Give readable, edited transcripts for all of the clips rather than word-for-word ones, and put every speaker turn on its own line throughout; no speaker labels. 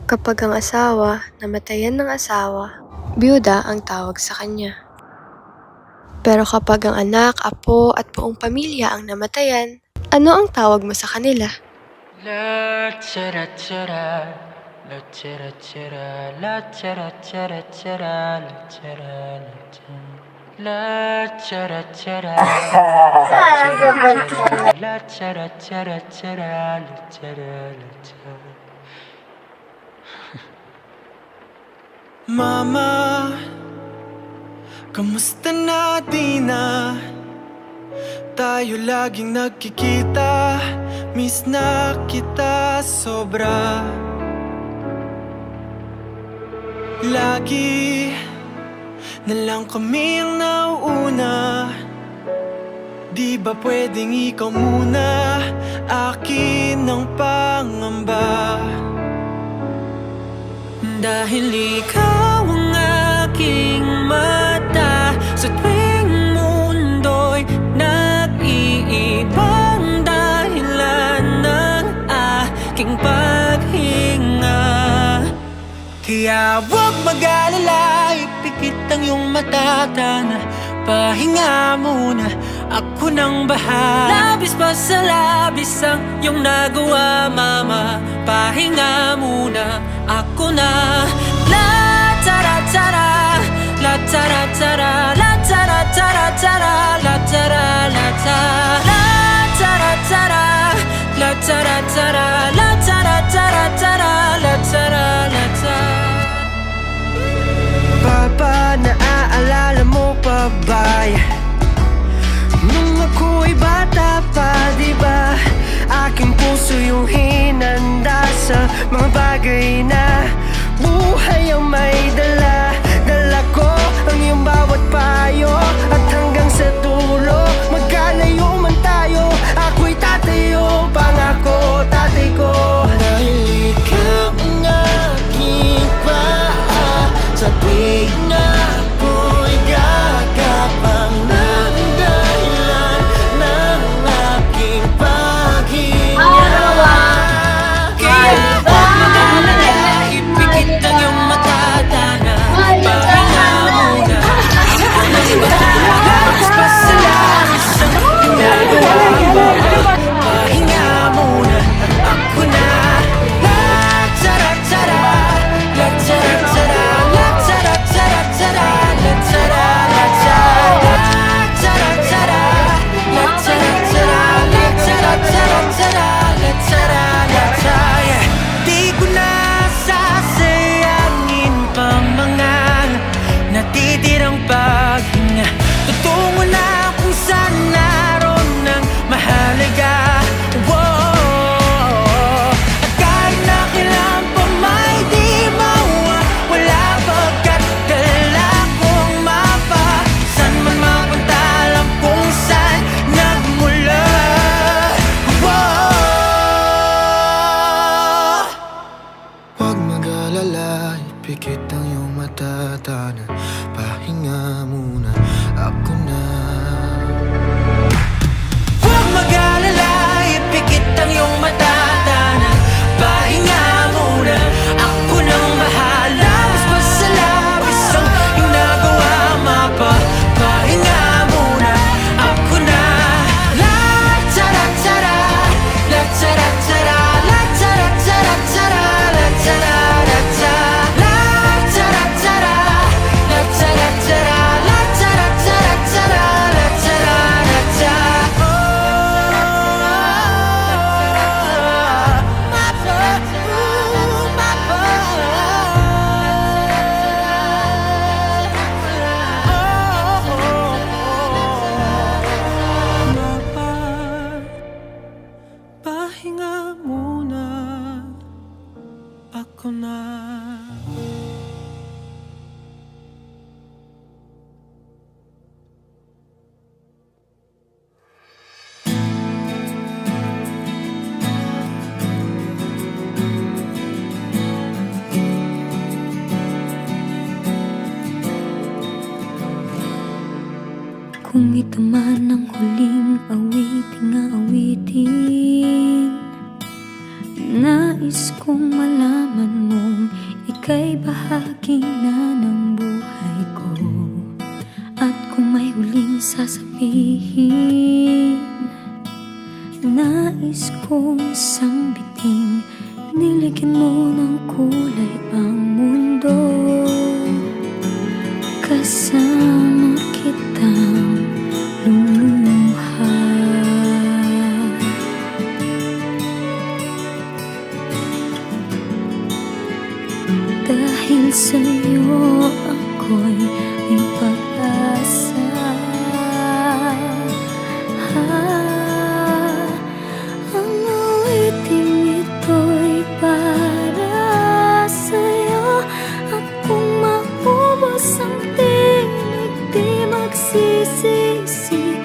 Kapag ang asawa namatayan ng asawa, biyuda ang tawag sa kanya. Pero kapag ang anak, apo at buong pamilya ang namatayan, ano ang tawag mo sa kanila?
La chara chara, la chara chara, la chara chara chara, la chara la chara. La chara chara, la chara chara chara, la chara la chara. Mama, kamusta na di na? Tayo laging nagkikita, miss na kita sobra. Lagi na lang kami ang nauuna. Di ba pwedeng ikaw muna, akin ang pangamba? Dahil ikaw ang aking mata sa tuwing mundo'y nag-iibang dahilan ng aking paghinga. Kaya huwag mag-alala, ipikit ang iyong mata, tana, pahinga muna, ako nang bahala. Labis pa sa labis ang iyong nagawa, mama, pahinga muna, ako na. La tara tara, la tara tara, la tara tara tara, la tara la tara, la tara tara, la tara tara, la tara tara tara, la tara la tara. Papa, naaalala mo pa ba nung ako'y bata pa, diba? Aking puso yung hinanda sa mga bagay na buhay ang may dala. Dala ko ang iyong bawat payo, at hanggang sa dulo, magkalayo man tayo, ako'y tatayo, pangako tatay ko. Dahil ikaw ang aking paa, sa tuwing ako'y gagapang ng dahilan ng aking paghinga. Kaya huwag mag-alala, ipikit ang iyong mata, tana, pahinga muna, ako nang bahala. Labis pa sa labis ang ginagawa mo, pahinga muna, ako na. La tara tara, la tara tara, la tara tara tara, la tara la tara, la tara tara, la tara tara, la tara tara tara, la tara la tara. Di ko na sasayangin pa mga natitirang paghinga. Tutungo na kung saan naroon ng mahalaga. Whoa. At kahit na kailan pa may di mawawala, pagkat dala kong mapa, saan man mapunta, alam kung saan nagmula. Whoa. Huwag mag-alala, ipikit ang iyong mata, tana, pahinga muna, ako na. Huwag mag-alala, ipikit ang iyong mata, tana, pahinga muna, ako nang bahala. Labis pa sa labis ang iyong nagawa, mapa, pahinga muna, ako na. La tara tara, la tara tara, la tara tara tara, la tara la tara, la tara tara, la tara tara, la tara tara tara, la tara la tara. Pahinga muna, ako na.
Kung ito man ang huling awiting aawitin, nais kong malaman mo ika'y bahagi na ng buhay ko. At kung may huling sasabihin, nais kong sambiting, nilagyan mo ng kulay ang mundo. Kasama kitang lumuha. Dahil sa'yo ako'y may pag-asa. Ang awiting ito'y para sa'yo. At kung maubos ang tinig, di magsisisi.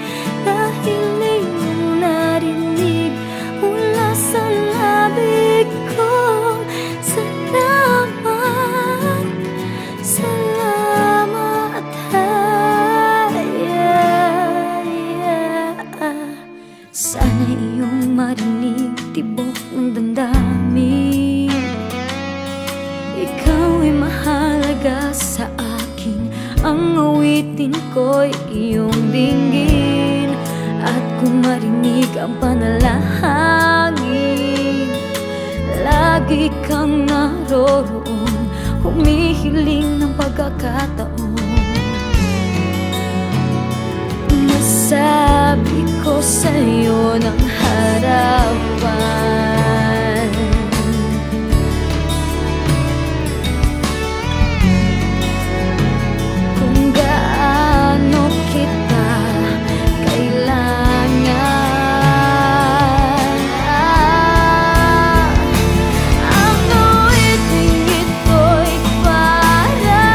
Dahil iyong narinig mula sa labig ko. Salamat, salamat, sana iyong marinig tibok ng damdamin. Ikaw ay mahalaga sa akin, ang awitin ko'y iyong dinggin. At kung marinig ang panalangin, lagi kang naroroon, humihiling ng pagkakataon. Masabi ko sa'yo ng harapan, kung gaano kita kailangan. Ang awiting ito'y para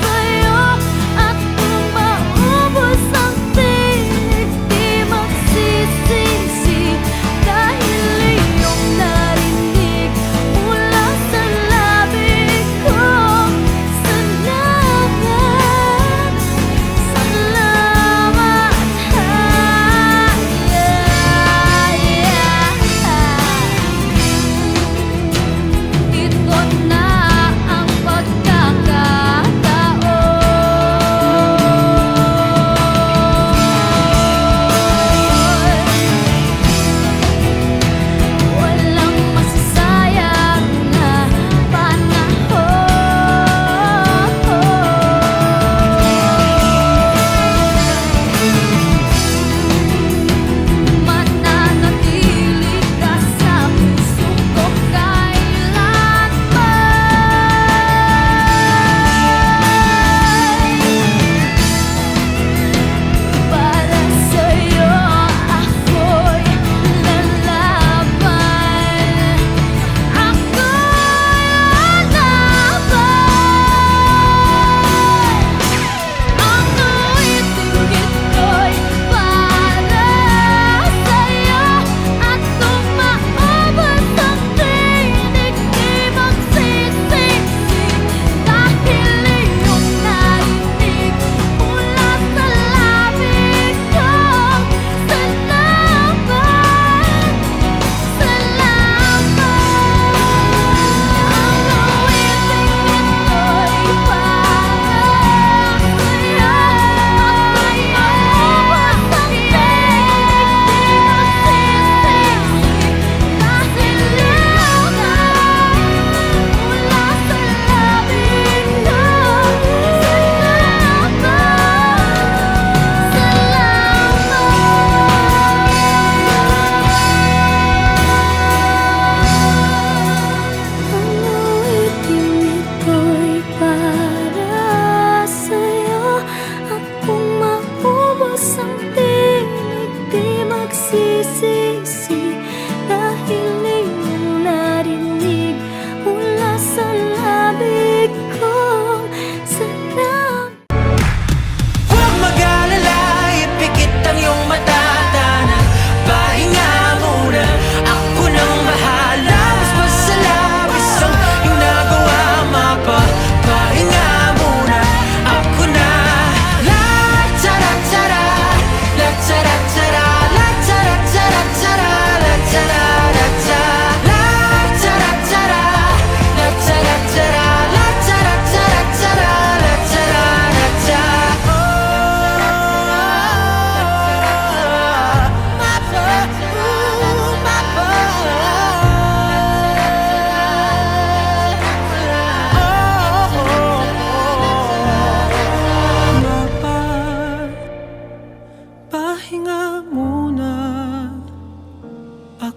sa'yo. At kung maubos ang tinig, di magsisisi. Dahil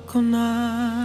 ko na.